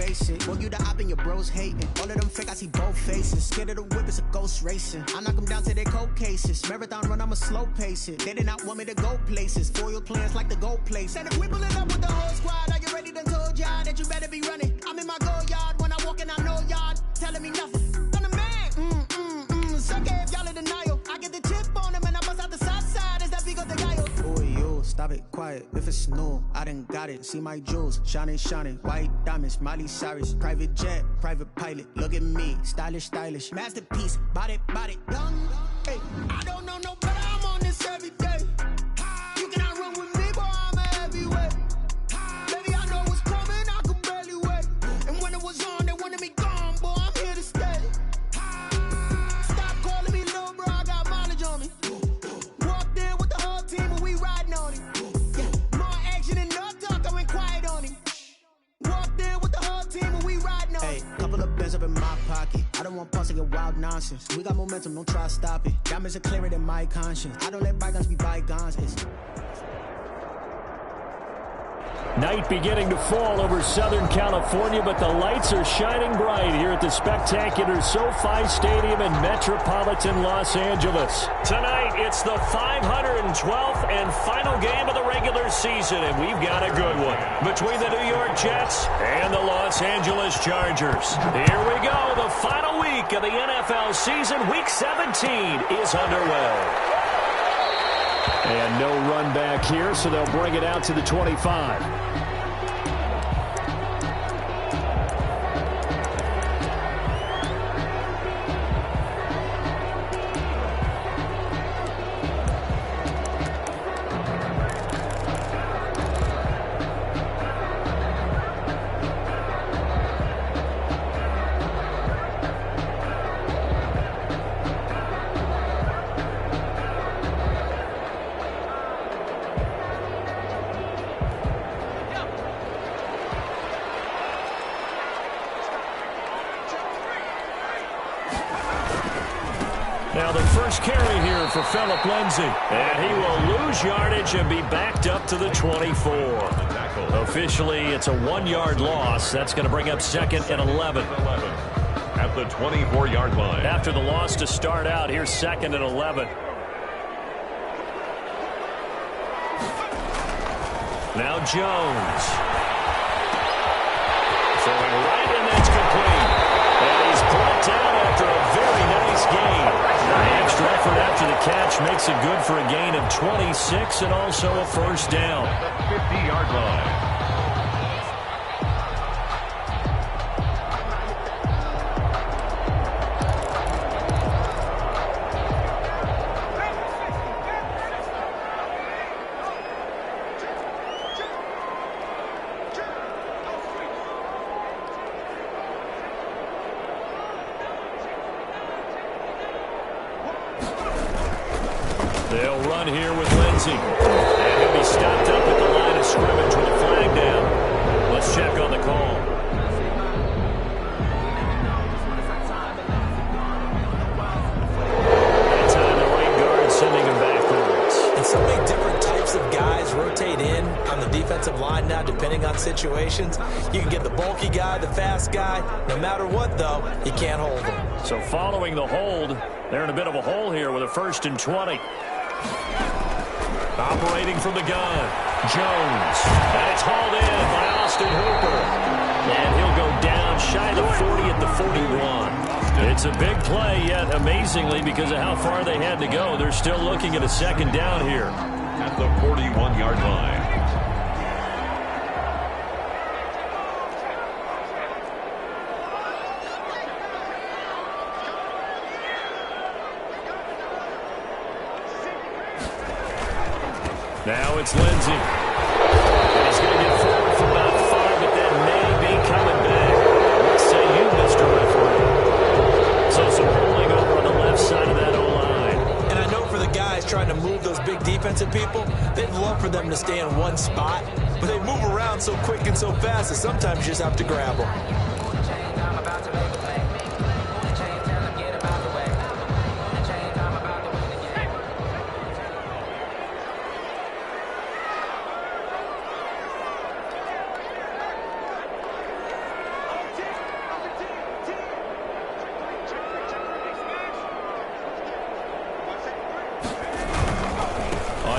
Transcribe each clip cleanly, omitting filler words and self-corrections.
basic. Boy, you the op and your bros hating. All of them fake, I see both faces. Scared of the whip, it's a ghost racing. I knock them down to their cold cases. Marathon run, I'ma slow pace it. They did not want me to go places. Foil plans like the gold place. And if we pulling up with the whole squad, are you ready to told y'all that you better be running? I'm in my go yard. When I walk in, I know y'all telling me nothing. I'm the man. Suck if y'all in denial. I get the chip on them and I bust out the south side. Is that big of the guy? Oh, you stop it, quiet. If it's new, I done got it. See my jewels, shining, white diamonds, Miley Cyrus, private jet, private pilot. Look at me, stylish, masterpiece, body, young. Hey, I don't know no better. I'm on this every day. You cannot run with me, boy. I'm a heavyweight. Baby, I know what's coming. I could barely wait. And when it was on, they wanted me gone, boy. I'm here to stay. Stop calling me little bro. I got mileage on me. Walked in with the whole team and we riding on him. Yeah, more action and no talk. I went quiet on him. Walked in with the whole team and we riding on him. Hey, couple of bands up in my pocket. I don't want pulse to get wild nonsense. We got momentum, don't try to stop it. Diamonds are clearer than my conscience. I don't let bygones be bygones. It's night beginning to fall over Southern California, but the lights are shining bright here at the spectacular SoFi Stadium in metropolitan Los Angeles. Tonight, it's the 512th and final game of the regular season, and we've got a good one between the New York Jets and the Los Angeles Chargers. Here we go. The final week of the NFL season, Week 17, is underway. And no run back here, so they'll bring it out to the 25. Now the first carry here for Phillip Lindsay. And he will lose yardage and be backed up to the 24. Officially, it's a 1-yard loss. That's going to bring up 2nd and 11. At the 24-yard line. After the loss to start out, here's 2nd and 11. Now Jones. Throwing right, and that's complete. And he's brought down after a very nice gain. The extra effort after the catch makes it good for a gain of 26 and also a first down. The 50-yard line. They'll run here with Lindsay. And he'll be stopped up at the line of scrimmage with a flag down. Let's check on the call. That time the right guard sending him backwards. And so many different types of guys rotate in on the defensive line now depending on situations. You can get the bulky guy, the fast guy. No matter what, though, you can't hold him. So following the hold, they're in a bit of a hole here with a 1st and 20. Operating from the gun, Jones. And it's hauled in by Austin Hooper. And he'll go down shy of the 40 at the 41. It's a big play, yet amazingly, because of how far they had to go, they're still looking at a 2nd down here. At the 41-yard line. Now it's Lindsay. And he's going to get forward for about 5, but that may be coming back. What say you, Mr. Referee? So some holding over on the left side of that O-line. And I know for the guys trying to move those big defensive people, they'd love for them to stay in one spot, but they move around so quick and so fast that sometimes you just have to grab them.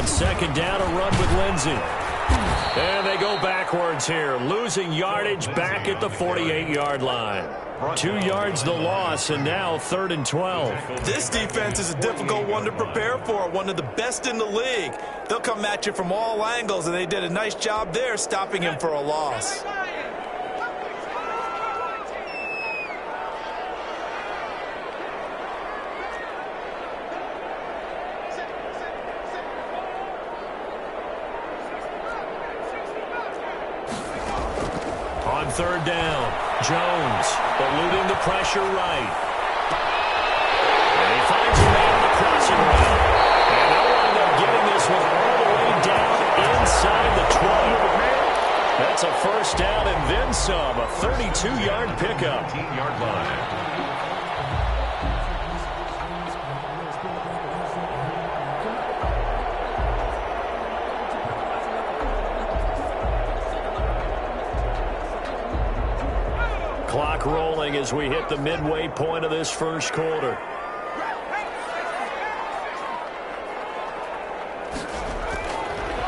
On second down, a run with Lindsey. And they go backwards here, losing yardage back at the 48-yard line. 2 yards the loss, and now 3rd and 12. This defense is a difficult one to prepare for, one of the best in the league. They'll come at you from all angles, and they did a nice job there stopping him for a loss. On 3rd down, Jones eluding the pressure right. And he finds a man on the crossing route. And they'll wind up getting this one all the way down inside the 12. That's a 1st down and then some, a 32-yard pickup. 18-yard line. Clock rolling as we hit the midway point of this 1st quarter.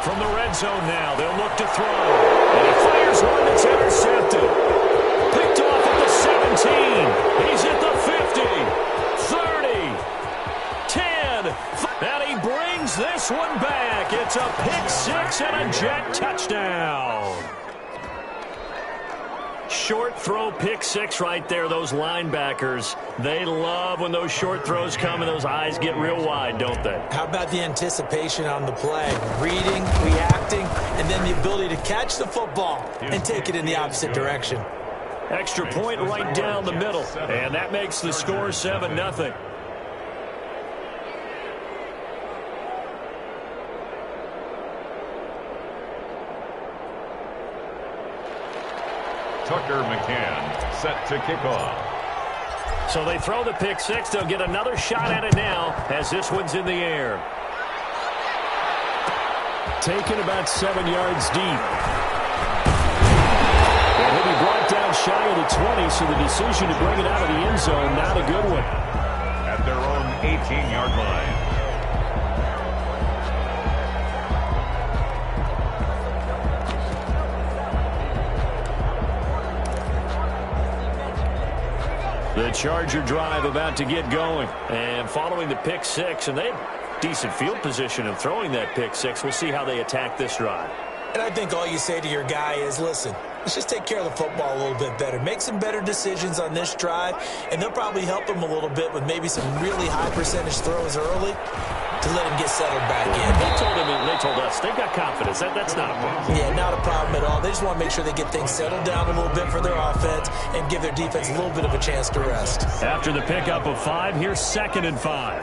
From the red zone now, they'll look to throw. And he fires one that's intercepted. Picked off at the 17. He's at the 50, 30, 10. And he brings this one back. It's a pick 6 and a jet touchdown. Short throw, pick 6 right there. Those linebackers, they love when those short throws come and those eyes get real wide, don't they? How about the anticipation on the play? Reading, reacting, and then the ability to catch the football and take it in the opposite direction. Extra point right down the middle, and that makes the score 7-0. Tucker McCann set to kick off. So they throw the pick 6. They'll get another shot at it now as this one's in the air. Taken about 7 yards deep. And he'll be brought down shy of the 20, so the decision to bring it out of the end zone, not a good one. At their own 18-yard line. The Charger drive about to get going. And following the pick 6, and they have decent field position in throwing that pick 6. We'll see how they attack this drive. And I think all you say to your guy is, listen, let's just take care of the football a little bit better. Make some better decisions on this drive, and they'll probably help him a little bit with maybe some really high percentage throws early to let him get settled back in. They told us they've got confidence. That's not a problem. Yeah, not a problem at all. They just want to make sure they get things settled down a little bit for their offense and give their defense a little bit of a chance to rest. After the pickup of 5, here's 2nd and 5.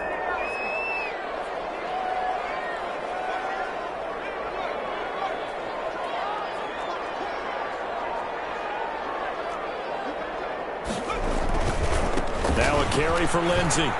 Now a carry for Lindsey.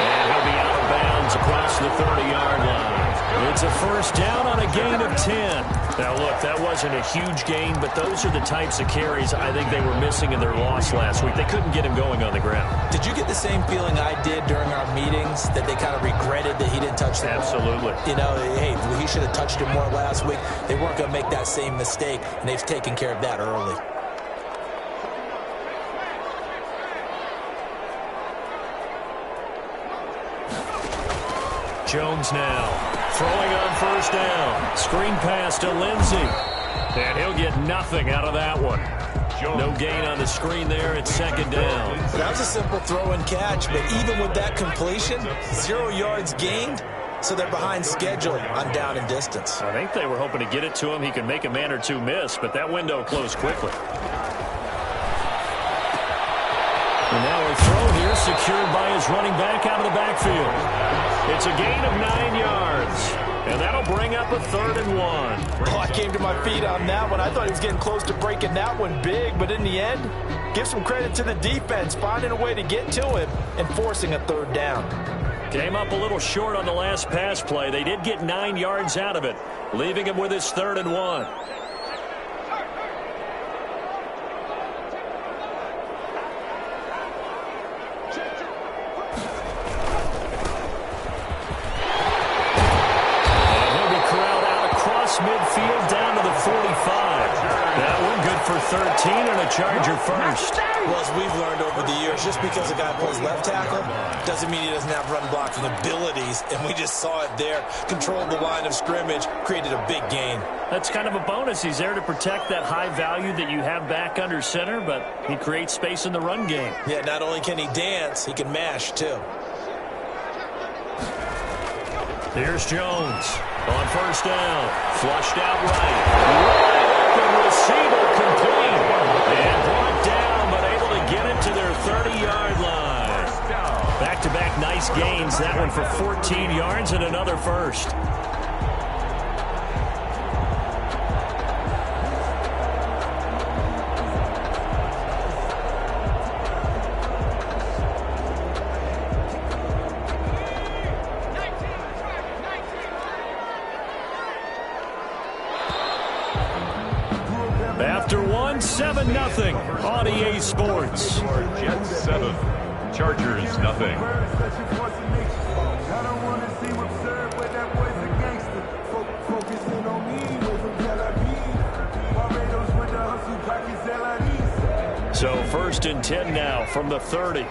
And he'll be out of bounds across the 30-yard line. It's a 1st down on a gain of 10. Now, look, that wasn't a huge gain, but those are the types of carries I think they were missing in their loss last week. They couldn't get him going on the ground. Did you get the same feeling I did during our meetings, that they kind of regretted that he didn't touch the ball? Absolutely. You know, hey, he should have touched it more last week. They weren't going to make that same mistake, and they've taken care of that early. Jones now throwing on 1st down. Screen pass to Lindsey. And he'll get nothing out of that one. No gain on the screen there. It's 2nd down. That was a simple throw and catch, but even with that completion, 0 yards gained, so they're behind schedule on down and distance. I think they were hoping to get it to him. He could make a man or two miss, but that window closed quickly. And now a throw here secured by his running back out of the backfield. It's a gain of 9 yards, and that'll bring up a 3rd and 1. Oh, I came to my feet on that one. I thought he was getting close to breaking that one big, but in the end, give some credit to the defense, finding a way to get to him and forcing a 3rd down. Came up a little short on the last pass play. They did get 9 yards out of it, leaving him with his 3rd and 1. for 13 and a Charger first. Well, as we've learned over the years, just because a guy plays left tackle doesn't mean he doesn't have run blocking abilities, and we just saw it there. Controlled the line of scrimmage, created a big gain. That's kind of a bonus. He's there to protect that high value that you have back under center, but he creates space in the run game. Yeah, not only can he dance, he can mash, too. Here's Jones on first down. Flushed out right. Wide open receiver complete. And brought down, but able to get it to their 30-yard line. Back-to-back nice gains. That one for 14 yards and another first. After one, 7-0 on EA Sports. Jets 7, Chargers nothing. So 1st and 10 now from the 30.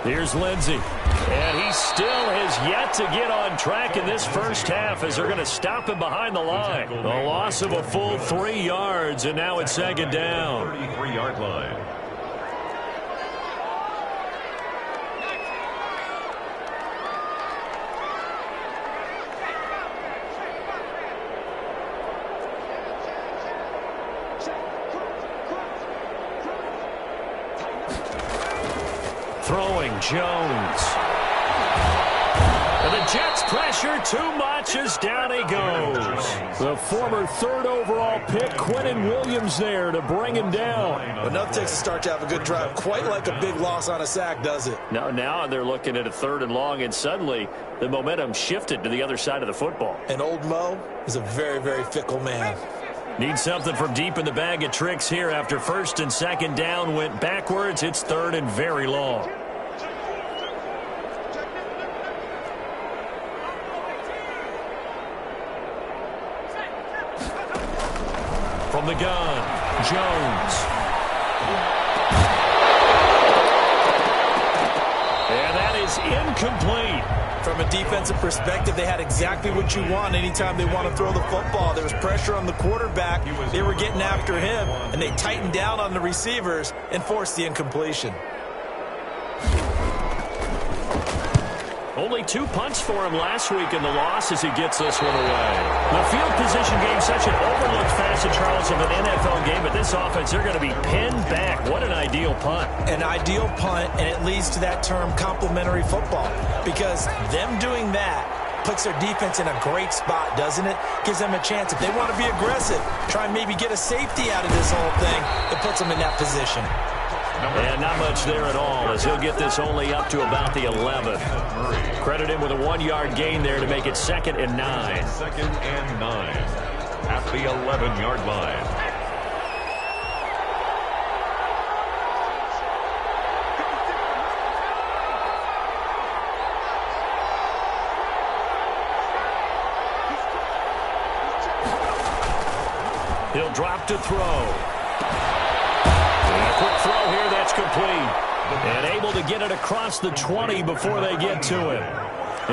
Here's Lindsey. And he still has yet to get on track in this first half as they're going to stop him behind the line. A loss of a full 3 yards, and now it's 2nd down. 33-yard line. Throwing Jones. And the Jets pressure too much as down he goes. The former 3rd overall pick, Quinnen Williams, there to bring him down. Enough takes to start to have a good drive. Quite like a big loss on a sack, does it? Now they're looking at a 3rd and long, and suddenly the momentum shifted to the other side of the football. And old Mo is a very, very fickle man. Need something from deep in the bag of tricks here after 1st and 2nd down went backwards. It's 3rd and very long. From the gun, Jones. And that is incomplete. From a defensive perspective, they had exactly what you want anytime they want to throw the football. There was pressure on the quarterback. They were getting after him, and they tightened down on the receivers and forced the incompletion. Only 2 punts for him last week in the loss as he gets this one away. The field position game, such an overlooked facet, Charles, of an NFL game, but this offense, they're going to be pinned back. What an ideal punt. An ideal punt, and it leads to that term complementary football, because them doing that puts their defense in a great spot, doesn't it? Gives them a chance. If they want to be aggressive, try and maybe get a safety out of this whole thing, it puts them in that position. And not much there at all, as he'll get this only up to about the 11th. Credit him with a 1-yard gain there to make it 2nd and 9. 2nd and 9 at the 11-yard line. He'll drop to throw. Quick throw here, that's complete. And able to get it across the 20 before they get to him.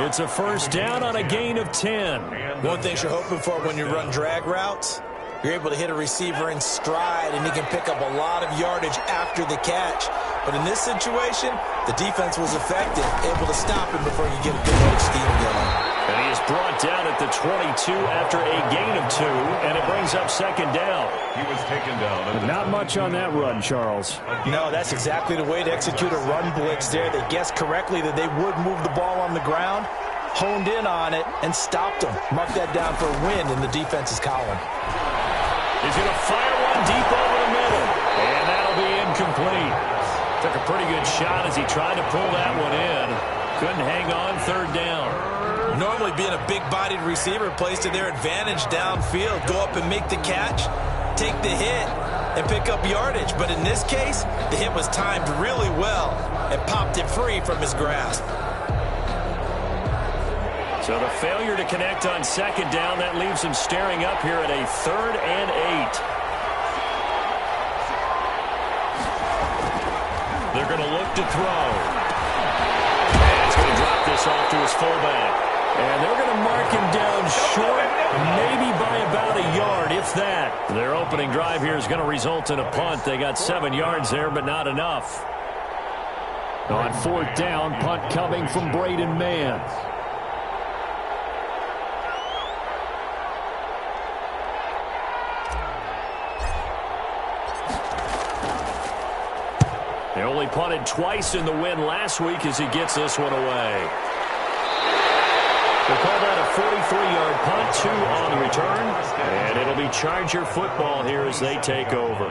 It's a 1st down on a gain of 10. One thing you're hoping for when you run drag routes, you're able to hit a receiver in stride, and he can pick up a lot of yardage after the catch. But in this situation, the defense was effective, able to stop him before you get a good little steam going. And he is brought down at the 22 after a gain of 2, and it brings up 2nd down. He was taken down. Not much on that run, Charles. No, that's exactly the way to execute a run blitz there. They guessed correctly that they would move the ball on the ground, honed in on it, and stopped them. Mark that down for a win in the defense's column. He's going to fire one deep over the middle, and that'll be incomplete. Took a pretty good Good shot as he tried to pull that one in. Couldn't hang on, third down. Normally being a big-bodied receiver plays to their advantage downfield. Go up and make the catch, take the hit, and pick up yardage. But in this case, the hit was timed really well and popped it free from his grasp. So the failure to connect on second down, that leaves him staring up here at a 3rd and 8. They're going to look to throw. And he's going to drop this off to his fullback. And they're going to mark him down short, maybe by about a yard, if that. Their opening drive here is going to result in a punt. They got 7 yards there, but not enough. On 4th down, punt coming from Braden Mann. They only punted twice in the win last week as he gets this one away. We'll call that a 43-yard punt, 2 on the return. And it'll be Charger football here as they take over.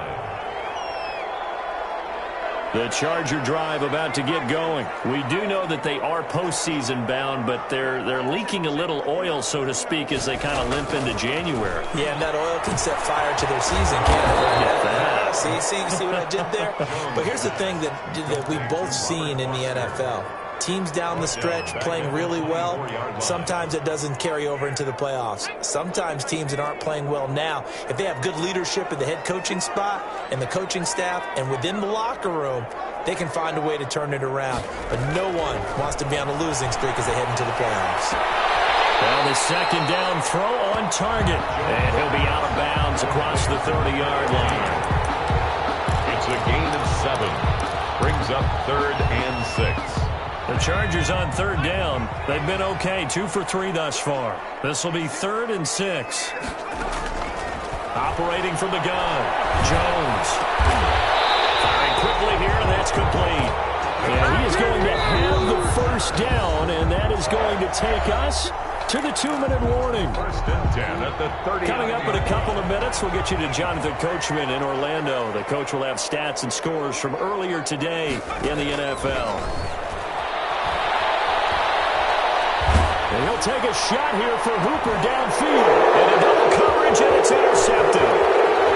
The Charger drive about to get going. We do know that they are postseason bound, but they're leaking a little oil, so to speak, as they kind of limp into January. Yeah, and that oil can set fire to their season, can't it? See what I did there? But here's the thing that we've both seen in the NFL. Teams down the stretch playing really well, sometimes it doesn't carry over into the playoffs. Sometimes teams that aren't playing well now, if they have good leadership at the head coaching spot and the coaching staff and within the locker room, they can find a way to turn it around. But no one wants to be on a losing streak as they head into the playoffs. Well, the second down throw on target. And he'll be out of bounds across the 30-yard line. It's a gain of 7. Brings up 3rd and 6. The Chargers on 3rd down. They've been okay, 2 for 3 thus far. This will be 3rd and 6. Operating from the gun, Jones. Firing quickly here, and that's complete. And he is going to have the first down, and that is going to take us to the 2-minute warning. 1st and 10 at the 30. Coming up in a couple of minutes, we'll get you to Jonathan Coachman in Orlando. The coach will have stats and scores from earlier today in the NFL. And he'll take a shot here for Hooper downfield. And a double coverage, and it's intercepted.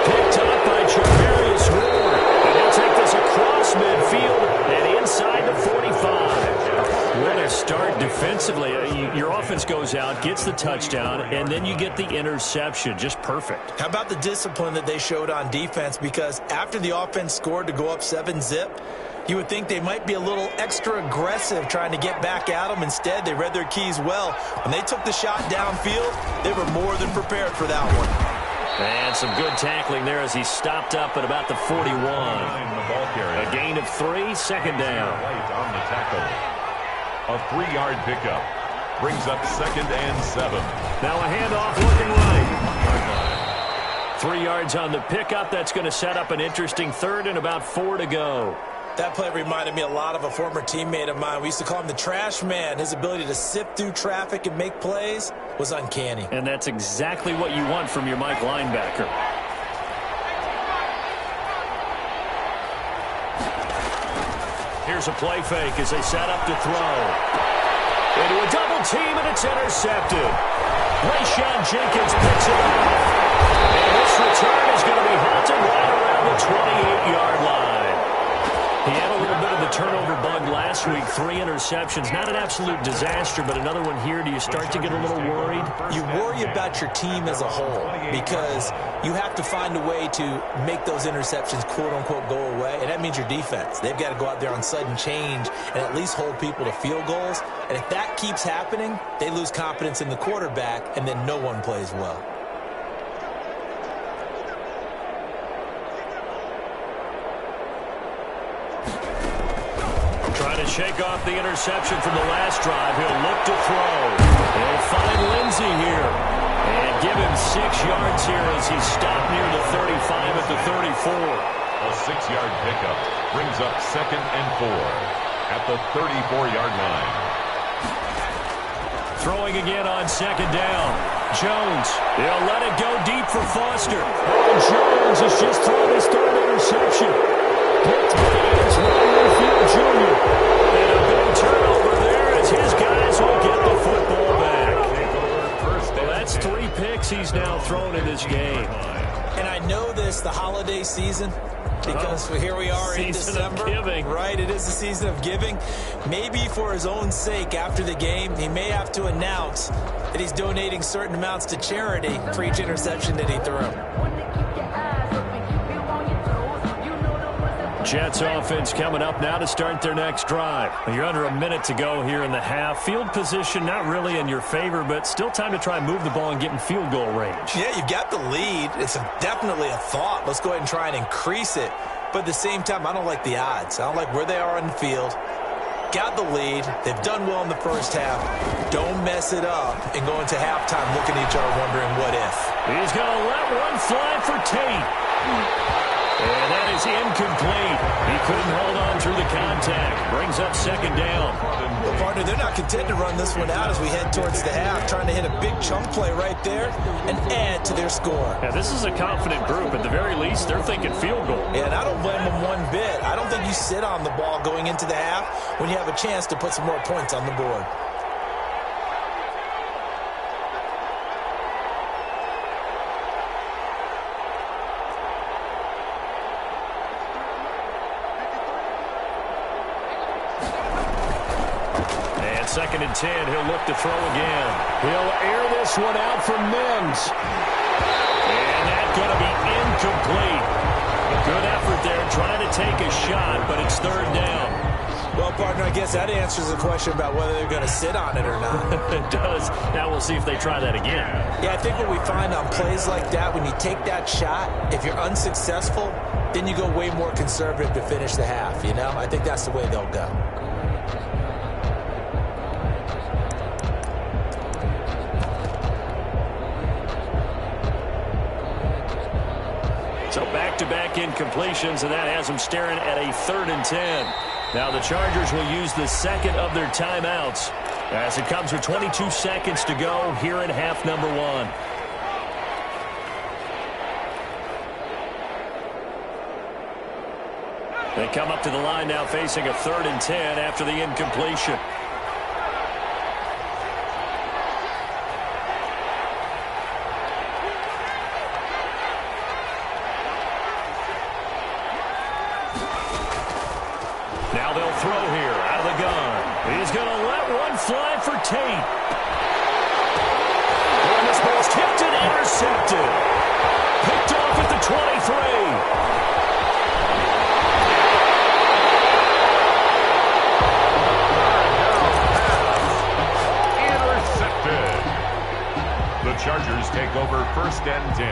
Picked up by Charvarius Ward. And he'll take this across midfield and inside the 45. What a start defensively. Your offense goes out, gets the touchdown, and then you get the interception. Just perfect. How about the discipline that they showed on defense? Because after the offense scored to go up 7-zip, you would think they might be a little extra aggressive trying to get back at them. Instead, they read their keys well. When they took the shot downfield, they were more than prepared for that one. And some good tackling there as he stopped up at about the 41. A gain of 3, second down. On the tackle. A 3-yard pickup. Brings up 2nd and 7. Now a handoff looking right. 3 yards on the pickup. That's going to set up an interesting 3rd and about 4 to go. That play reminded me a lot of a former teammate of mine. We used to call him the trash man. His ability to sift through traffic and make plays was uncanny. And that's exactly what you want from your Mike linebacker. Here's a play fake as they set up to throw. Into a double team, and it's intercepted. Rayshawn Jenkins picks it off. And this return is going to be halted right around the 28-yard line. He had a little bit of the turnover bug last week, 3 interceptions. Not an absolute disaster, but another one here. Do you start to get a little worried? You worry about your team as a whole because you have to find a way to make those interceptions, quote-unquote, go away, and that means your defense. They've got to go out there on sudden change and at least hold people to field goals. And if that keeps happening, they lose confidence in the quarterback, and then no one plays well. Trying to shake off the interception from the last drive. He'll look to throw. He'll find Lindsey here. And give him 6 yards here as he stopped near the 35 at the 34. A 6-yard pickup brings up 2nd and 4 at the 34-yard line. Throwing again on 2nd down. Jones. He'll let it go deep for Foster. And Jones has just thrown his 3rd interception. Picked by Ends right in the field. Jr. And a big turnover there as his guys will get the football back. Well, that's 3 picks he's now thrown in this game. And I know this, the holiday season, because here we are in December. Season of giving. Right, it is the season of giving. Maybe for his own sake, after the game, he may have to announce that he's donating certain amounts to charity for each interception that he threw. Jets offense coming up now to start their next drive. You're under a minute to go here in the half. Field position not really in your favor, but still time to try and move the ball and get in field goal range. Yeah, you've got the lead. It's definitely a thought. Let's go ahead and try and increase it. But at the same time, I don't like the odds. I don't like where they are on the field. Got the lead. They've done well in the first half. Don't mess it up and go into halftime looking at each other wondering what if. He's going to let one fly for Tate. And that is incomplete. He couldn't hold on through the contact. Brings up second down. Well, partner, they're not content to run this one out as we head towards the half, trying to hit a big chunk play right there and add to their score. Yeah, this is a confident group. At the very least, they're thinking field goal. Yeah, and I don't blame them one bit. I don't think you sit on the ball going into the half when you have a chance to put some more points on the board. Second and 10, he'll look to throw again. He'll air this one out for Mims. And that's going to be incomplete. Good effort there, trying to take a shot, but it's third down. Well, partner, I guess that answers the question about whether they're going to sit on it or not. It does. Now we'll see if they try that again. Yeah, I think what we find on plays like that, when you take that shot, if you're unsuccessful, then you go way more conservative to finish the half, you know? I think that's the way they'll go. So back-to-back incompletions, and that has them staring at a 3rd and 10. Now the Chargers will use the second of their timeouts as it comes with 22 seconds to go here in half number 1. They come up to the line now facing a 3rd and 10 after the incompletion. Now they'll throw here out of the gun. He's going to let one fly for Tate. And this ball's tipped and intercepted. Picked off at the 23. The Chargers take over 1st and 10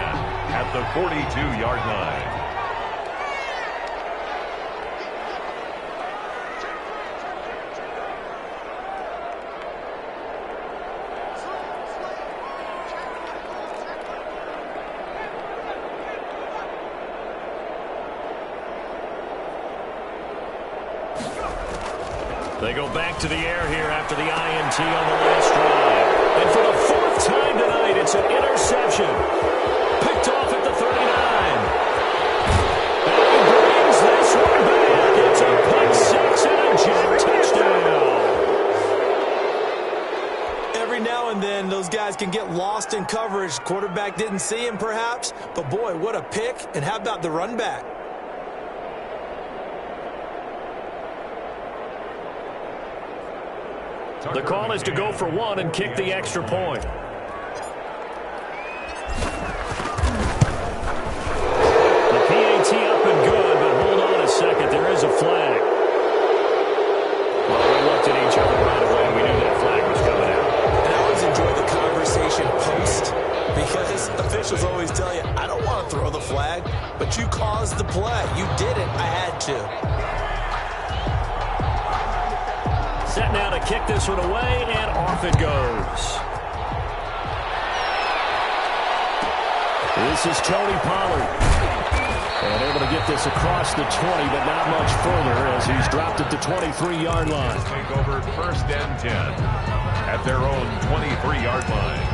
at the 42-yard line. They go back to the air here after the INT on the last drive. And for the 4th time tonight, it's an interception. Picked off at the 39. And he brings this one back. It's a pick 6 and a Jet touchdown. Every now and then, those guys can get lost in coverage. Quarterback didn't see him, perhaps. But, boy, what a pick. And how about the run back? The call is to go for 1 and kick the extra point. The PAT up and good, but hold on a second. There is a flag. Well, we looked at each other right away. We knew that flag was coming out. And I always enjoy the conversation post because officials always tell you, I don't want to throw the flag, but you caused the play. You did it. I had to. Set now to kick this one away, and off it goes. This is Tony Pollard. And able to get this across the 20, but not much further as he's dropped at the 23-yard line. Take over 1st and 10 at their own 23-yard line.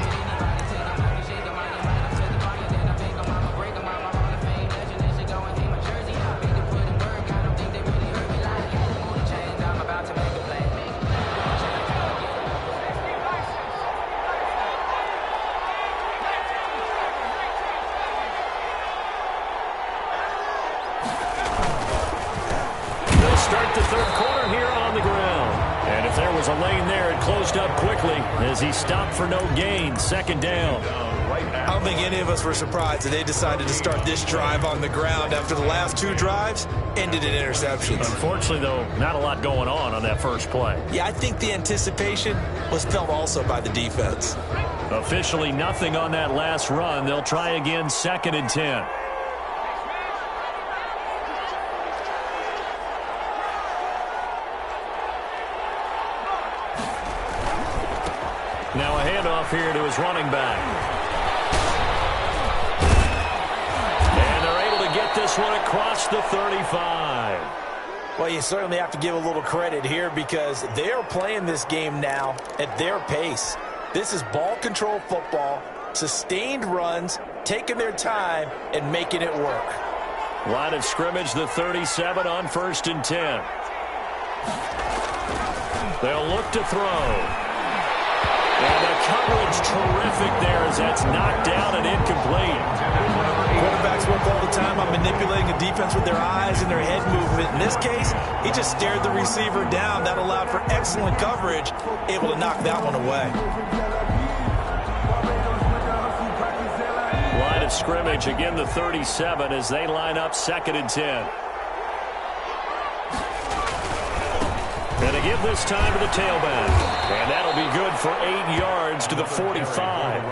closed up quickly as he stopped for no gain. Second down. I don't think any of us were surprised that they decided to start this drive on the ground after the last 2 drives ended in interceptions. Unfortunately, though, not a lot going on that first play. Yeah, I think the anticipation was felt also by the defense. Officially nothing on that last run. They'll try again, 2nd and 10. Now a handoff here to his running back. And they're able to get this one across the 35. Well, you certainly have to give a little credit here because they are playing this game now at their pace. This is ball control football, sustained runs, taking their time, and making it work. Line of scrimmage, the 37 on 1st and 10. They'll look to throw. And the coverage terrific there as that's knocked down and incomplete. Quarterbacks work all the time on manipulating a defense with their eyes and their head movement. In this case, he just stared the receiver down. That allowed for excellent coverage, able to knock that one away. Line of scrimmage, again the 37 as they line up 2nd and 10. And to give this time to the tailback. And that'll be good for 8 yards to the 45.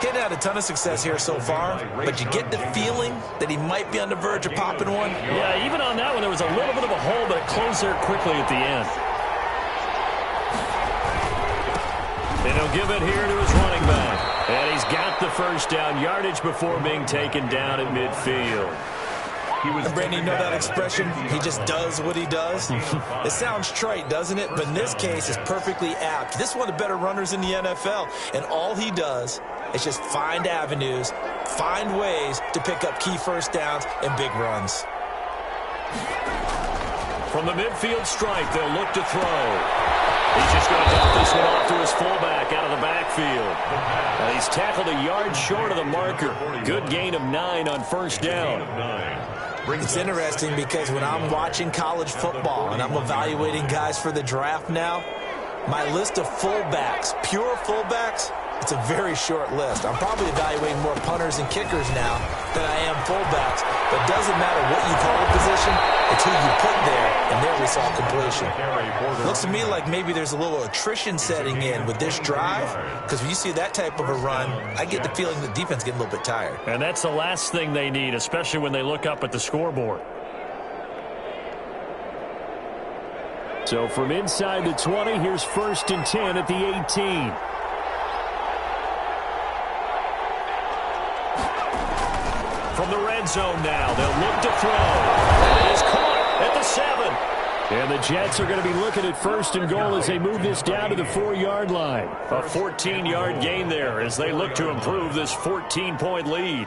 He's had a ton of success here so far, but you get the feeling that he might be on the verge of popping one. Yeah, even on that one, there was a little bit of a hole, but it closed there quickly at the end. And he'll give it here to his running back. And he's got the first down, yardage before being taken down at midfield. Brandon, you know that expression, he just does what he does? It sounds trite, doesn't it? But in this case, it's perfectly apt. This is one of the better runners in the NFL, and all he does is just find avenues, find ways to pick up key first downs and big runs. From the midfield stripe, they'll look to throw. He's just going to dump this one off to his fullback out of the backfield. And he's tackled a yard short of the marker. Good gain of 9 on 1st down. It's interesting because when I'm watching college football and I'm evaluating guys for the draft now, my list of fullbacks, pure fullbacks, it's a very short list. I'm probably evaluating more punters and kickers now than I am fullbacks. But it doesn't matter what you call a position, it's who you put there, and there we saw completion. Looks to me like maybe there's a little attrition setting in with this drive, because when you see that type of a run, I get the feeling the defense is getting a little bit tired. And that's the last thing they need, especially when they look up at the scoreboard. So from inside the 20, here's 1st and 10 at the 18. From the red zone now, they'll look to throw. And it is caught at the 7. And the Jets are going to be looking at 1st and goal as they move this down to the 4-yard line. A 14-yard gain there as they look to improve this 14-point lead.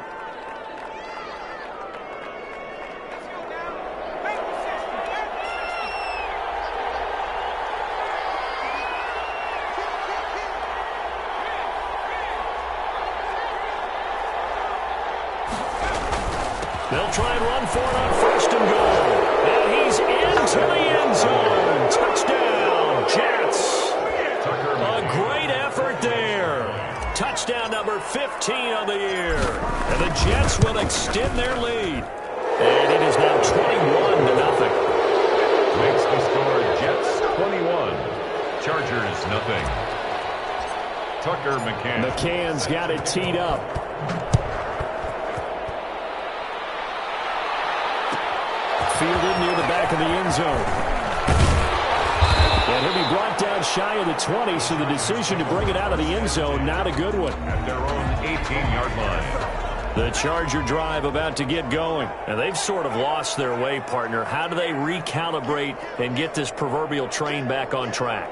They'll try and run for it on 1st and goal. And he's into the end zone. Touchdown, Jets. A great effort there. Touchdown number 15 on the year. And the Jets will extend their lead. And it is now 21-0. Makes the score Jets 21. Chargers nothing. Tucker McCann. McCann's got it teed up. Fielded near the back of the end zone. And he'll be brought down shy of the 20, so the decision to bring it out of the end zone, not a good one. At their own 18-yard line. The Charger drive about to get going. And they've sort of lost their way, partner. How do they recalibrate and get this proverbial train back on track?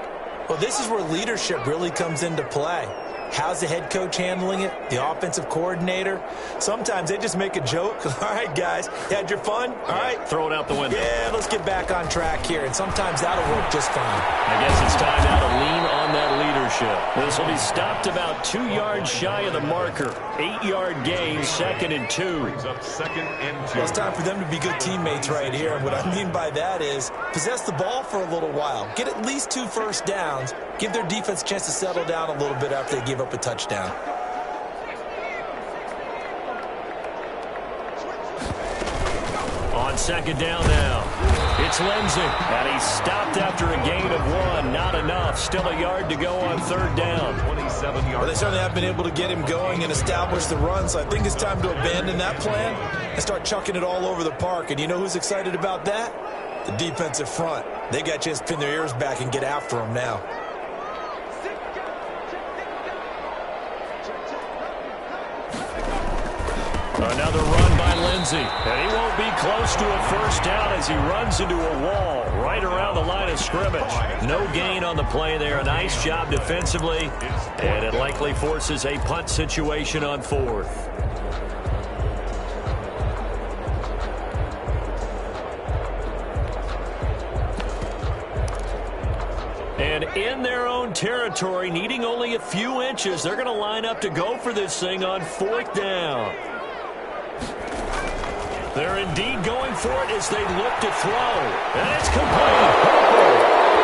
Well, this is where leadership really comes into play. How's the head coach handling it? The offensive coordinator? Sometimes they just make a joke. All right, guys, you had your fun? All right. Throw it out the window. Yeah, let's get back on track here. And sometimes that'll work just fine. I guess it's time now to lean on that ownership. This will be stopped about 2 yards shy of the marker. 8-yard gain, 2nd and 2. Brings up 2nd and 2. Well, it's time for them to be good teammates right here. And what I mean by that is possess the ball for a little while. Get at least 2 first downs. Give their defense a chance to settle down a little bit after they give up a touchdown. On 2nd down now, it's Lindsey, and he's stopped after a gain of 1. Not enough. Still a yard to go on 3rd down. 27 yards. Well, they certainly have been able to get him going and establish the run, so I think it's time to abandon that plan and start chucking it all over the park. And you know who's excited about that? The defensive front. They got a chance to pin their ears back and get after him now. Another run by Lindsey, and he won't be close to a first down as he runs into a wall right around the line of scrimmage. No gain on the play there. A nice job defensively, and it likely forces a punt situation on 4th. And in their own territory, needing only a few inches, they're going to line up to go for this thing on 4th down. They're indeed going for it as they look to throw. And it's complete.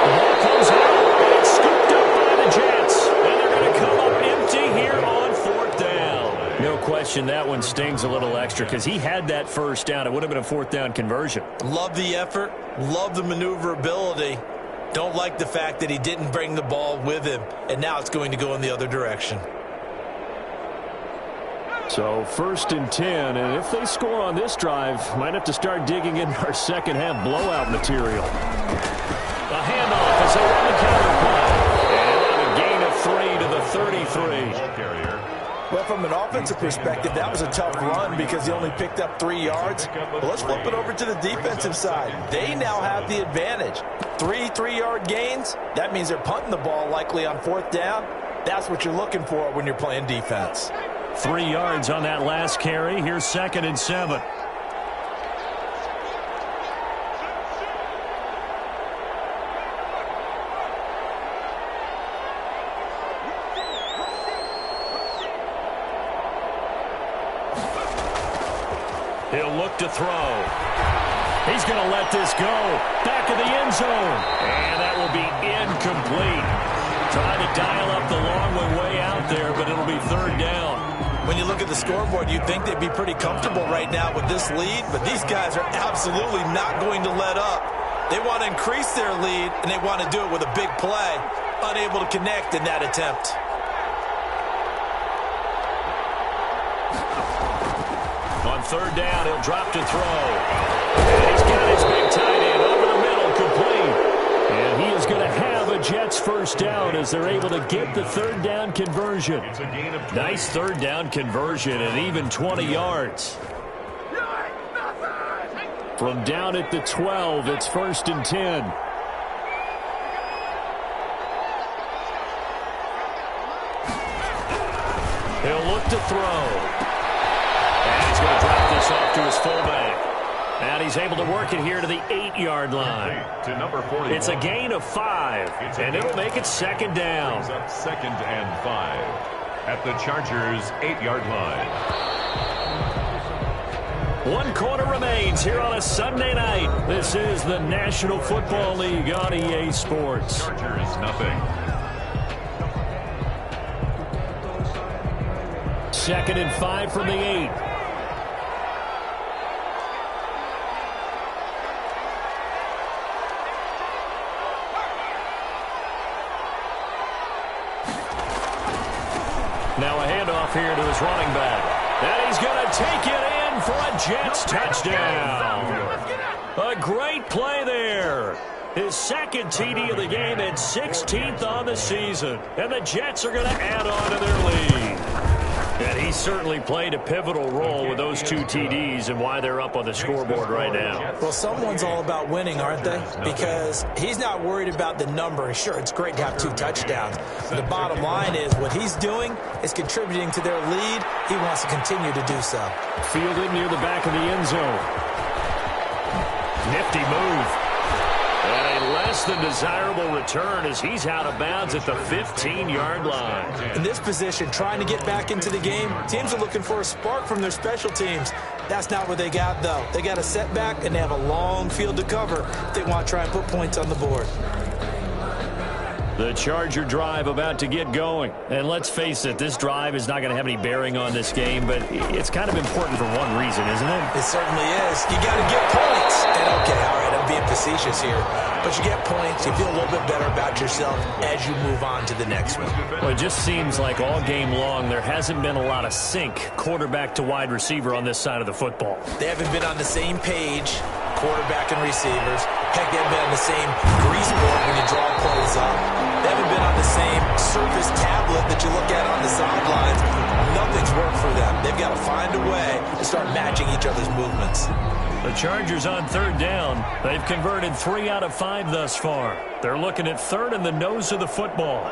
The ball comes out, and it's scooped up by the Jets. And they're going to come up empty here on 4th down. No question that one stings a little extra because he had that first down. It would have been a 4th down conversion. Love the effort. Love the maneuverability. Don't like the fact that he didn't bring the ball with him. And now it's going to go in the other direction. So 1st and 10, and if they score on this drive, might have to start digging into our second half blowout material. A handoff as they run the counter play. And a gain of 3 to the 33. Well, from an offensive perspective, that was a tough run because he only picked up 3 yards. Well, let's flip it over to the defensive side. They now have the advantage. 3 3-yard gains. That means they're punting the ball likely on 4th down. That's what you're looking for when you're playing defense. 3 yards on that last carry. Here's 2nd and 7. He'll look to throw. He's going to let this go. Back of the end zone. And that will be incomplete. Trying to dial up the long way out there, but it'll be 3rd down. When you look at the scoreboard, you'd think they'd be pretty comfortable right now with this lead, but these guys are absolutely not going to let up. They want to increase their lead, and they want to do it with a big play. Unable to connect in that attempt. On 3rd down, he'll drop to throw. And he's got his big tight end over the middle, complete. And he is going to have a Jets first down as they're able to get the 3rd down conversion. Nice 3rd down conversion and even 20 yards. From down at the 12, it's 1st and 10. He'll look to throw. And he's going to drop this off to his fullback. And he's able to work it here to the 8-yard line. To number 41. It's a gain of 5, and it'll make it 2nd down. Brings up 2nd and 5 at the Chargers' 8-yard line. 1 quarter remains here on a Sunday night. This is the National Football League on EA Sports. Chargers, nothing. 2nd and 5 from the 8. Now a handoff here to his running back. And he's going to take it in for a Jets touchdown. A great play there. His 2nd TD of the game and 16th on the season. And the Jets are going to add on to their lead. And he certainly played a pivotal role with those 2 TDs and why they're up on the scoreboard right now. Well, someone's all about winning, aren't they? Because he's not worried about the number. Sure, it's great to have 2 touchdowns. But the bottom line is what he's doing is contributing to their lead. He wants to continue to do so. Fielded near the back of the end zone. Nifty move. And a less than desirable return as he's out of bounds at the 15-yard line. In this position, trying to get back into the game, teams are looking for a spark from their special teams. That's not what they got, though. They got a setback, and they have a long field to cover if they want to try and put points on the board. The Charger drive about to get going. And let's face it, this drive is not going to have any bearing on this game, but it's kind of important for one reason, isn't it? It certainly is. You got to get points. And okay, all right, I'm being facetious here. But you get points, you feel a little bit better about yourself as you move on to the next one. Well, it just seems like all game long there hasn't been a lot of sync quarterback to wide receiver on this side of the football. They haven't been on the same page, quarterback and receivers. Heck, they haven't been on the same grease board when you draw plays up. They haven't been on the same surface tablet that you look at on the sidelines. Nothing's worked for them. They've got to find a way to start matching each other's movements. The Chargers on third down. They've converted 3 out of 5 thus far. They're looking at third in the nose of the football.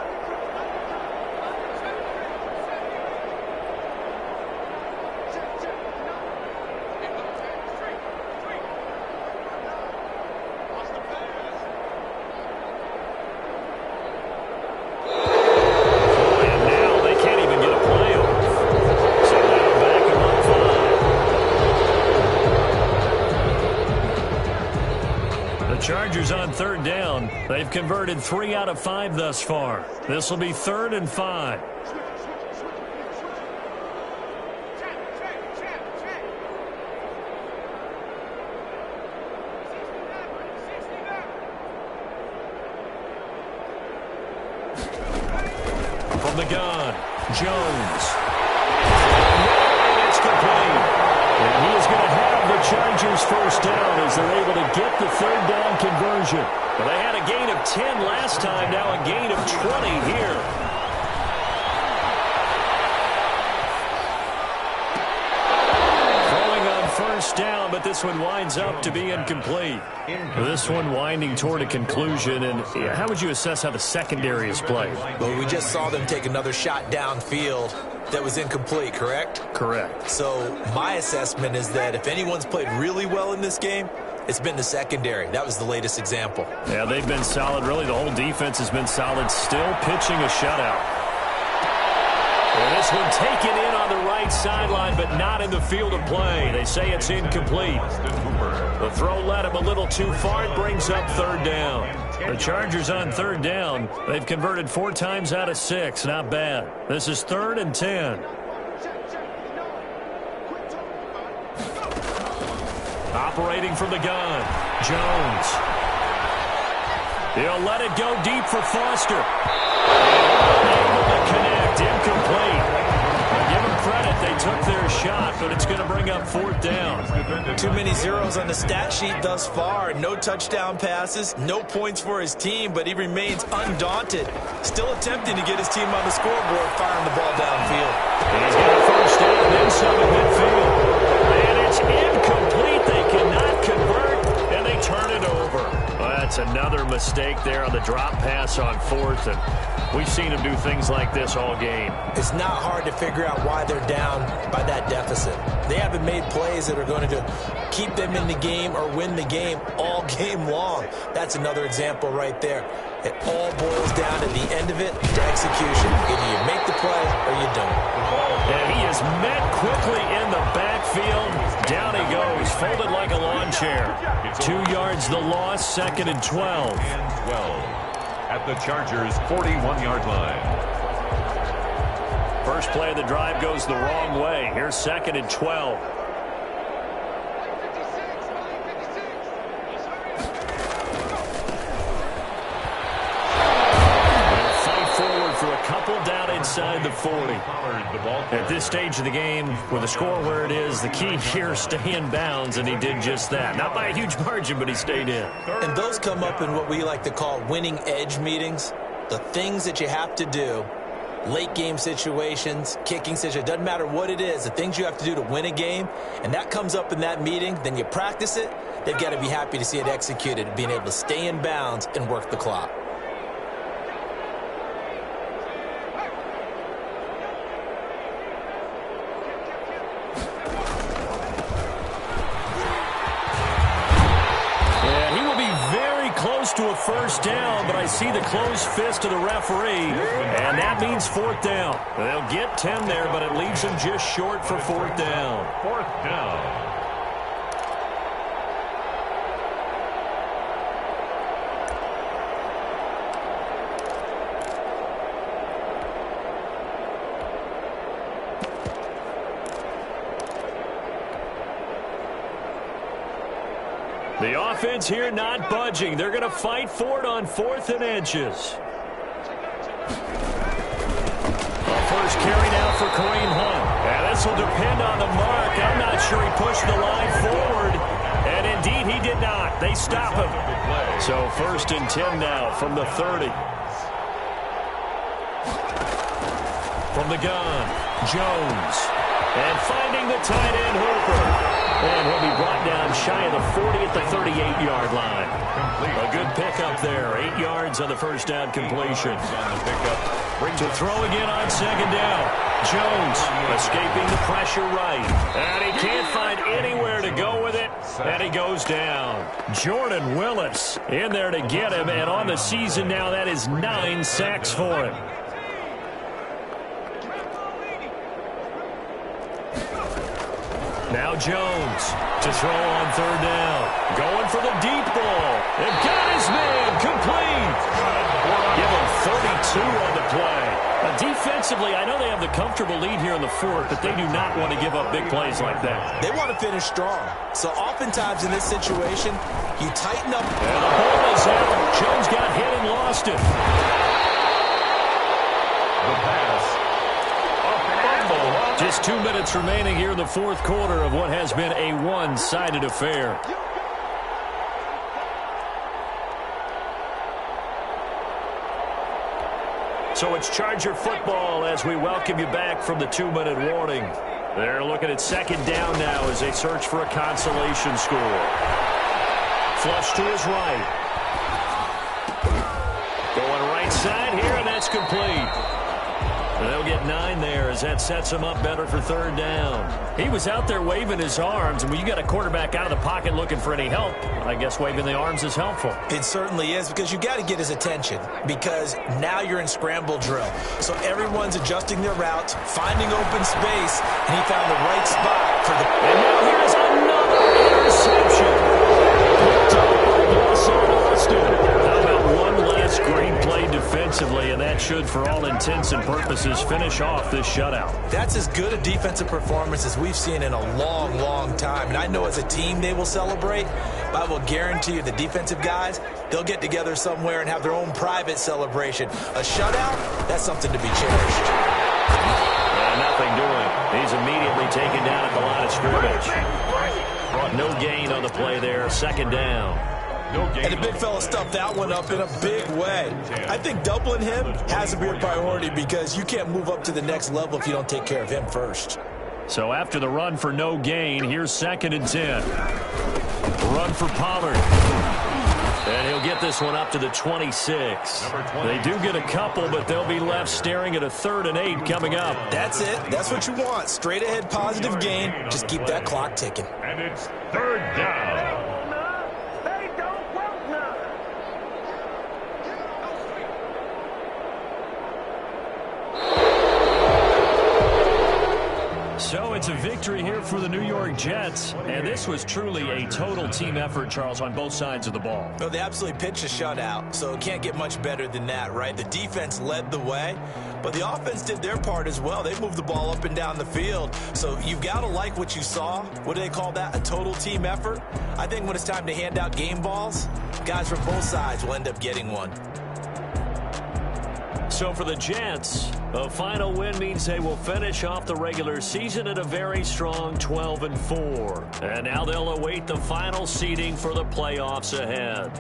Chargers on third down. They've converted 3 out of 5 thus far. This will be 3rd and 5. From the gun, Jones. It's complete. And he is going to have the Chargers first down as they're able to get the third down conversion. Well, they had a gain of 10 last time, now a gain of 20 here. Throwing on first down, but this one winds up to be incomplete. This one winding toward a conclusion, and how would you assess how the secondary is played? Well, we just saw them take another shot downfield that was incomplete, correct? Correct. So my assessment is that if anyone's played really well in this game, it's been the secondary. That was the latest example. Yeah, they've been solid. Really, the whole defense has been solid. Still pitching a shutout. And this one taken in on the right sideline, but not in the field of play. They say it's incomplete. The throw led him a little too far. It brings up third down. The Chargers on third down. They've converted 4 times out of 6. Not bad. This is 3rd and 10. Operating from the gun, Jones. He'll let it go deep for Foster. Able to connect, incomplete. Give them credit, they took their shot, but it's going to bring up 4th down. Too many zeros on the stat sheet thus far. No touchdown passes, no points for his team, but he remains undaunted. Still attempting to get his team on the scoreboard, firing the ball downfield. And he's got a first down and then some at midfield. And it's incomplete. They cannot convert, and they turn it over. Well, that's another mistake there on the drop pass on 4th, and we've seen him do things like this all game. It's not hard to figure out why they're down by that deficit. They haven't made plays that are going to keep them in the game or win the game all game long. That's another example right there. It all boils down at the end of it to execution. Either you make the play or you don't. And he is met quickly in the backfield. Down he goes, folded like a lawn chair. 2 yards the loss, 2nd and 12. At the Chargers' 41-yard line. First play of the drive goes the wrong way. Here's 2nd and 12. For a couple down inside the 40. At this stage of the game, with the score where it is, the key here is stay in bounds, and he did just that. Not by a huge margin, but he stayed in. And those come up in what we like to call winning edge meetings. The things that you have to do, late game situations, kicking situations, doesn't matter what it is, the things you have to do to win a game, and that comes up in that meeting, then you practice it, they've got to be happy to see it executed, being able to stay in bounds and work the clock. To a first first down, but I see the closed fist of the referee, and that means fourth down. They'll get 10 there, but it leaves them just short for fourth down. Fourth down. The offense here not budging. They're going to fight for it on 4th and inches. First carry now for Kareem Hunt. And this will depend on the mark. I'm not sure he pushed the line forward. And indeed, he did not. They stop him. So 1st and 10 now from the 30. From the gun, Jones. And finding the tight end, Hooper. And he'll be brought down shy of the 40 at the 38-yard line. A good pickup there. 8 yards on the first down completion. To throw again on second down. Jones escaping the pressure right. And he can't find anywhere to go with it. And he goes down. Jordan Willis in there to get him. And on the season now, that is 9 sacks for him. Now Jones to throw on third down. Going for the deep ball. And got his man complete. Give him 32 on the play. Now, defensively, I know they have the comfortable lead here in the 4th, but they do not want to give up big plays like that. They want to finish strong. So oftentimes in this situation, you tighten up. And the ball is out. Jones got hit and lost it. The pass. Just 2 minutes remaining here in the 4th quarter of what has been a one-sided affair. So it's Charger football as we welcome you back from the 2-minute warning. They're looking at second down now as they search for a consolation score. Flush to his right. Going right side here, and that's complete. They'll get 9 there as that sets him up better for third down. He was out there waving his arms, and when you got a quarterback out of the pocket looking for any help, I guess waving the arms is helpful. It certainly is, because you got to get his attention, because now you're in scramble drill. So everyone's adjusting their routes, finding open space, and he found the right spot for the... And now here's another interception. How about one last great play defensively, and that should, for all intents and purposes, finish off this shutout. That's as good a defensive performance as we've seen in a long, long time. And I know as a team they will celebrate, but I will guarantee you the defensive guys, they'll get together somewhere and have their own private celebration. A shutout, that's something to be cherished. Nothing doing. He's immediately taken down at the line of scrimmage. No gain on the play there. Second down. And the big fella stuffed that one up in a big way. I think doubling him has to be a priority, because you can't move up to the next level if you don't take care of him first. So after the run for no gain, here's 2nd and 10. Run for Pollard. And he'll get this one up to the 26. They do get a couple, but they'll be left staring at a 3rd and 8 coming up. That's it. That's what you want. Straight ahead positive gain. Just keep that clock ticking. And it's third down. So it's a victory here for the New York Jets, and this was truly a total team effort, Charles, on both sides of the ball. Well, they absolutely pitched a shutout, so it can't get much better than that, right? The defense led the way, but the offense did their part as well. They moved the ball up and down the field, so you've got to like what you saw. What do they call that? A total team effort? I think when it's time to hand out game balls, guys from both sides will end up getting one. So for the Jets, a final win means they will finish off the regular season at a very strong 12-4. And now they'll await the final seeding for the playoffs ahead.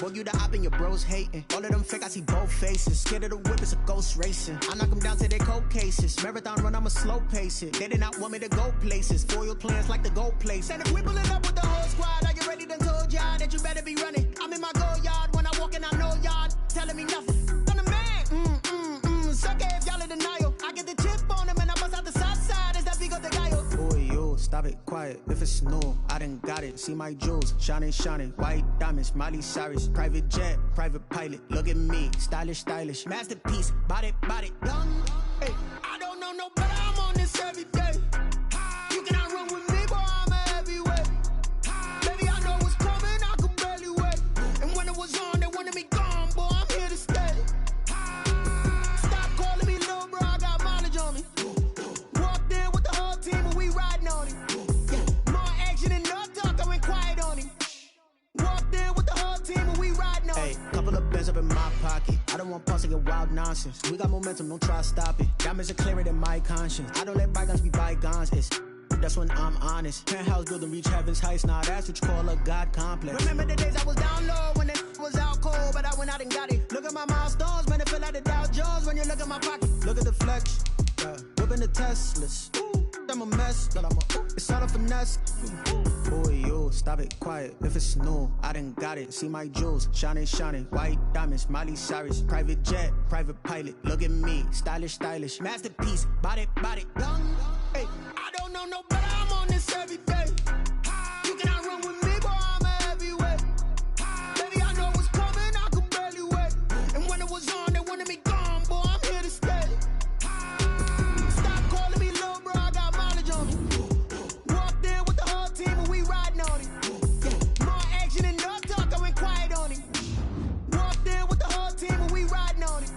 Boy, you the op and your bros hating. All of them fake, I see both faces. Scared of the whip, it's a ghost racing. I knock them down to their cold cases. Marathon run, I'ma slow pace it. They did not want me to go places. Foil plans like the gold place. And if we pulling up with the whole squad, are you ready? Done told y'all that you better be running. I'm in my go yard. When I walk in, I know y'all telling me nothing. I'm the man. Suck it if y'all in denial. I get the chip on them and I bust out the south side. Is that big of the guy? Boy, yo, stop it, quiet. If it's new, I done got it. See my jewels, shining, white diamonds, Miley Cyrus, private jet, private pilot. Look at me, stylish, masterpiece, body, young. Hey, I don't know no better. I'm on this every day. You cannot run with me, boy. I'm a heavyweight. Baby, I know what's coming. I could barely wait. And when it was on, they wanted me gone, boy. I'm here to stay. Stop calling me little bro. I got mileage on me. Walked in with the whole team and we riding on it. More action and no talk. I went quiet on him. Walked in with the whole team and we riding on it. Hey, couple of bands up in my pocket. I don't want pulse to get wild nonsense. We got momentum, don't try to stop it. Diamonds are clearer than my conscience. I don't let bygones be bygones. That's when I'm honest. Penthouse building, reach heaven's heights. Nah, that's what you call a God complex. Remember the days I was down low when it was out cold, but I went out and got it. Look at my milestones, man, it feel like the Dow Jones when you look at my pocket. Look at the flex, whipping the Teslas. I'm a mess, but it's all a finesse. Boy, yo, stop it, quiet. If it's new, I done got it. See my jewels, shining, white diamonds, Miley Cyrus, private jet, private pilot. Look at me, stylish, masterpiece, body, young. Hey, I don't know no better. I'm on this every day. You cannot run with me, boy. I'm a heavyweight. Baby, I know what's coming. I could barely wait. And when it was on, they wanted me gone, boy. I'm here to stay. Stop calling me little bro. I got mileage on me. Walked in with the whole team and we riding on it. More action and no talk. I went quiet on him. Walked in with the whole team and we riding on it.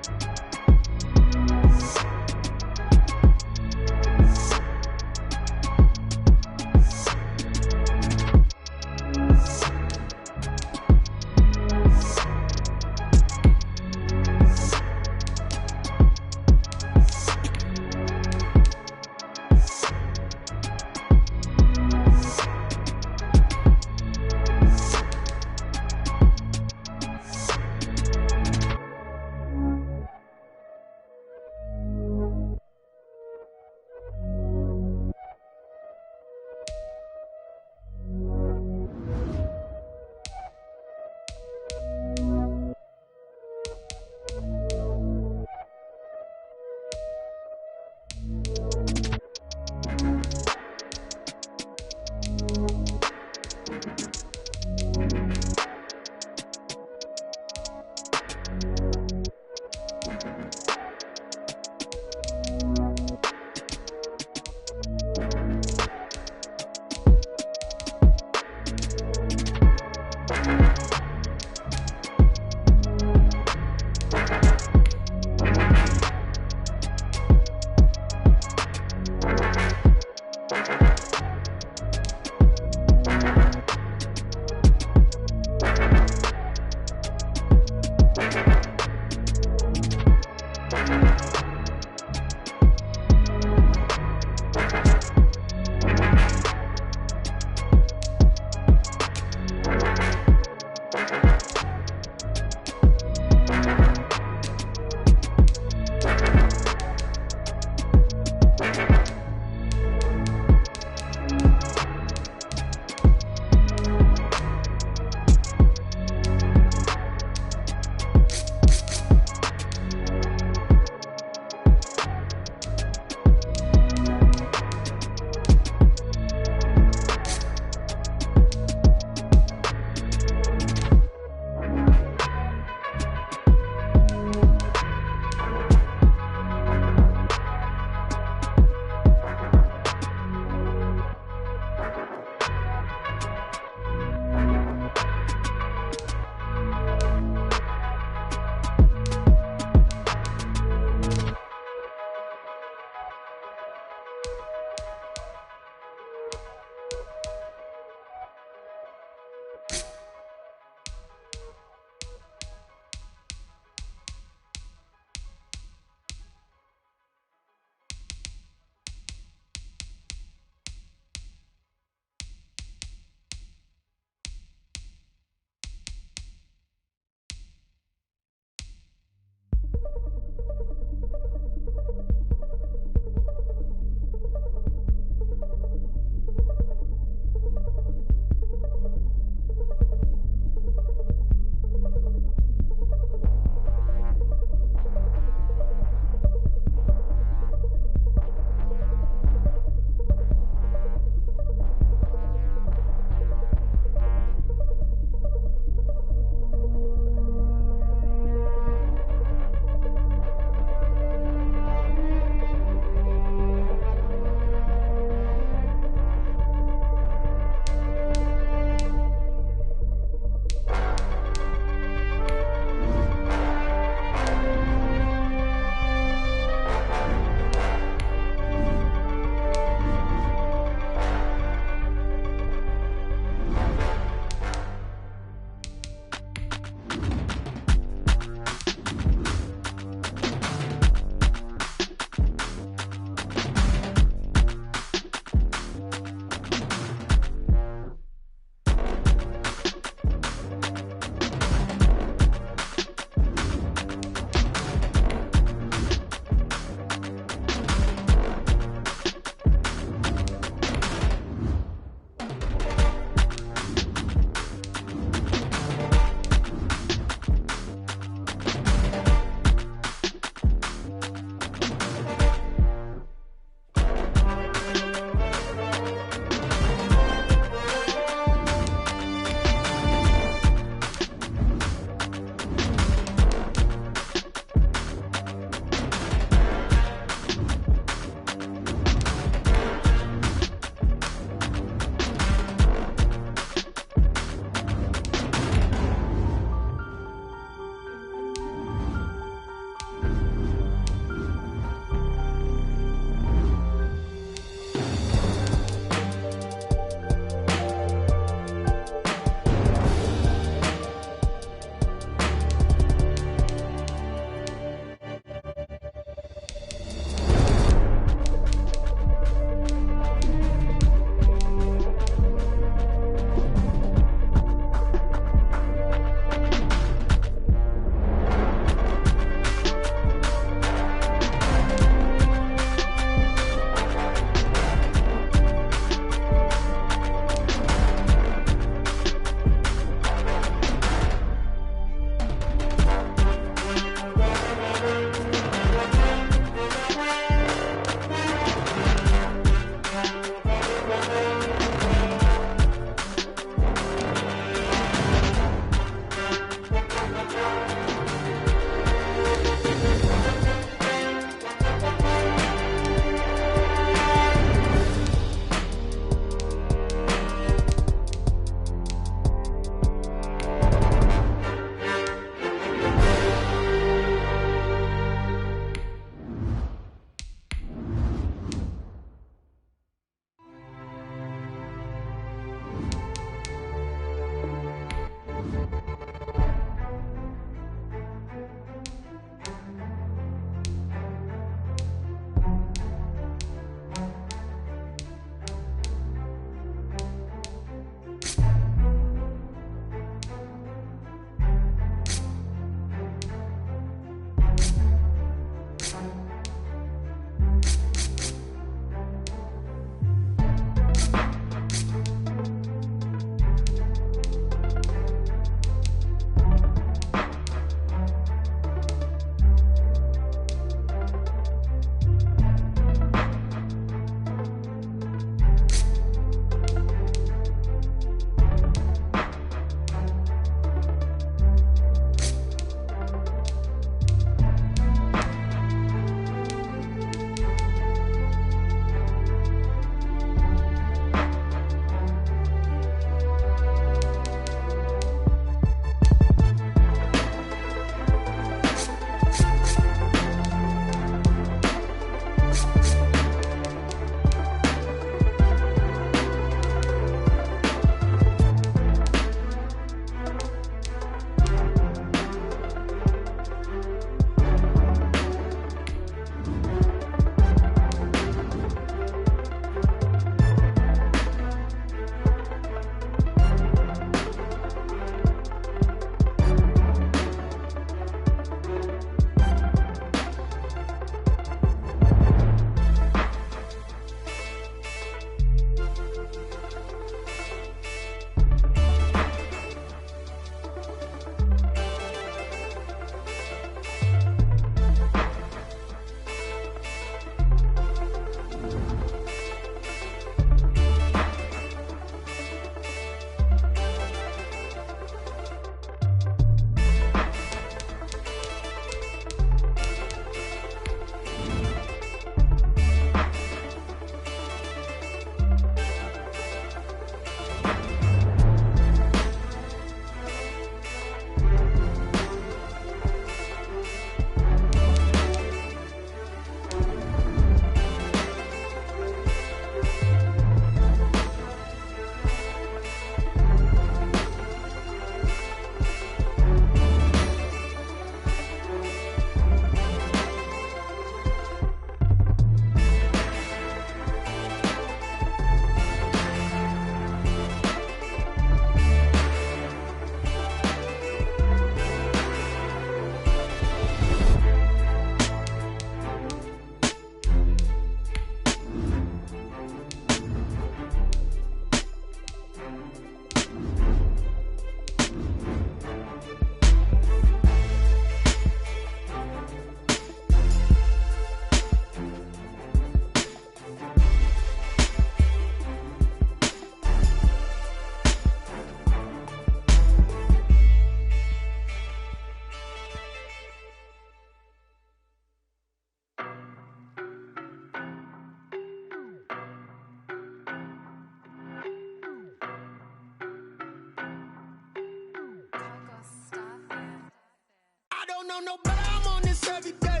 don't know no better, I'm on this every day.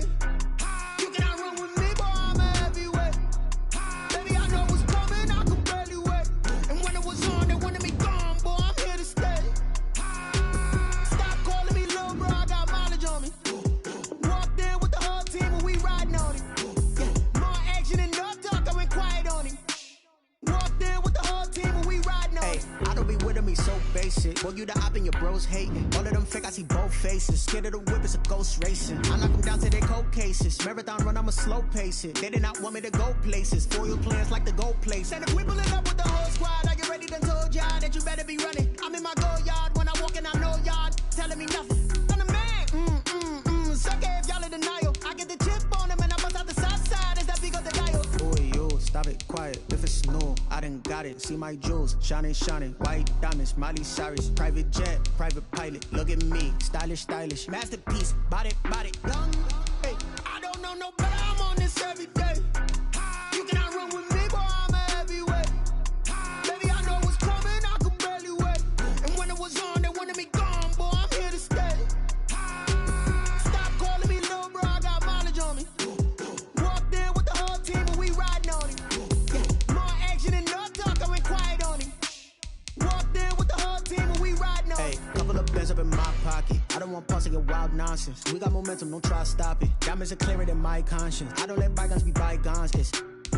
You cannot run with me, boy, I'm a heavyweight. Baby, I know what's coming, I can barely wait. And when it was on, they wanted me gone, boy, I'm here to stay. Stop calling me little bro, I got mileage on me. Walked in with the whole team and we riding on it. Yeah, more action and no talk, I went quiet on him. Walked in with the whole team and we riding on it. I don't be with me so basic. Well, you the op and your bros hating. All of them fake, I see both faces. Scared of the whip, it's a ghost racing. I knock them down to their cold cases. Marathon run, I'ma slow pace it. They did not want me to go places. Foil plans like the gold place. And if we pulling up with the whole squad, I get ready to told y'all that you better be running. I'm in my go yard when I walk in, I know y'all telling me nothing. I'm the man, suck it if y'all in denial. I get the chip on them and I bust out the south side. Is that big of the dial? Boy, yo, stop it, quiet. If it's new, I done got it. See my jewels, shining, white diamonds, Miley Cyrus, private jet, private pilot. Look at me, stylish, masterpiece, body, young. Hey, I don't know no better, I'm on this every day. You cannot run with me, boy, I'm a heavyweight. Baby, I know what's coming, I can barely wait. And when it was on, they wanted me gone, boy, I'm here to stay. Stop calling me little bro, I got mileage on me. Walked in with the whole team and we riding on it. Yeah, more action and no talk, I went quiet on him. Walked in with the whole team and we riding on it. Hey, couple of bands up in my pocket. I don't want pulse to get wild nonsense. We got momentum, don't try to stop it. Diamonds are clearer than my conscience. I don't let bygones be bygones.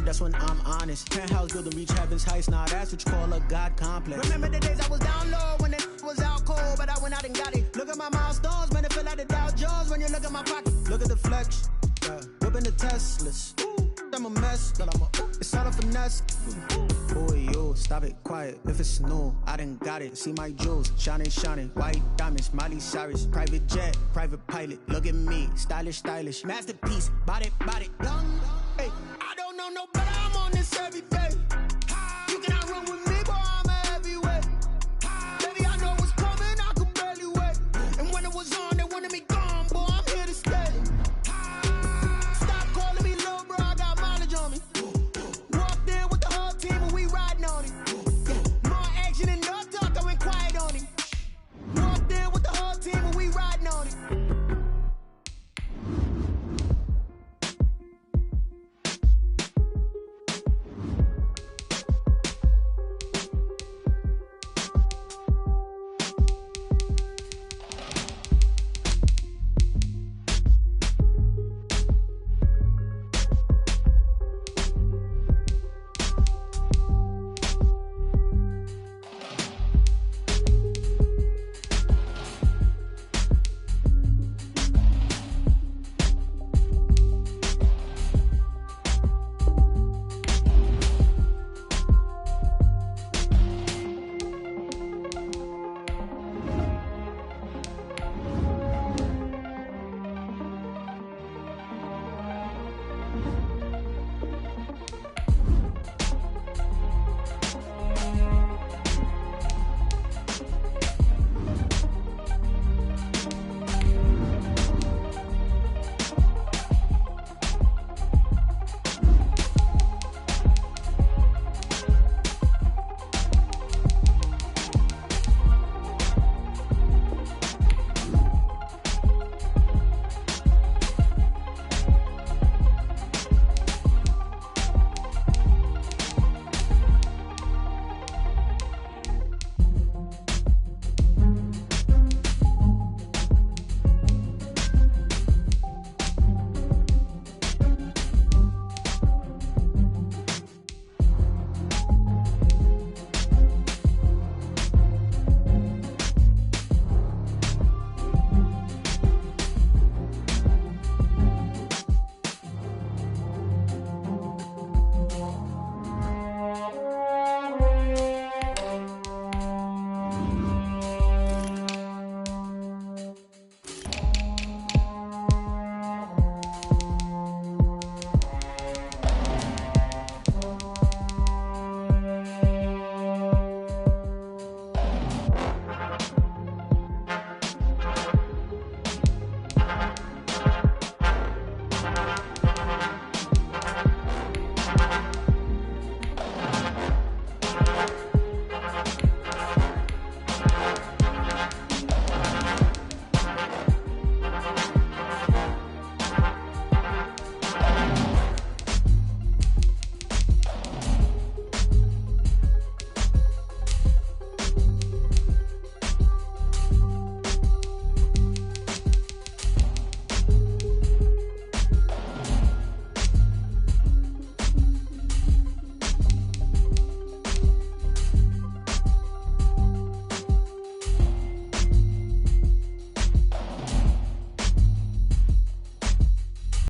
That's when I'm honest. Penthouse build to reach heaven's heights. Now that's what you call a God complex. Remember the days I was down low when it was out cold, but I went out and got it. Look at my milestones, man, it feel like the Dow Jones when you look at my pocket. Look at the flex, whipping the Teslas. I'm a mess, girl, it's all a finesse. Boy, yo, stop it, quiet. If it's new, I done got it. See my jewels, shining, white diamonds, Miley Cyrus, private jet, private pilot. Look at me, stylish, masterpiece, body, young. Hey, I don't know no better, I'm on this every day.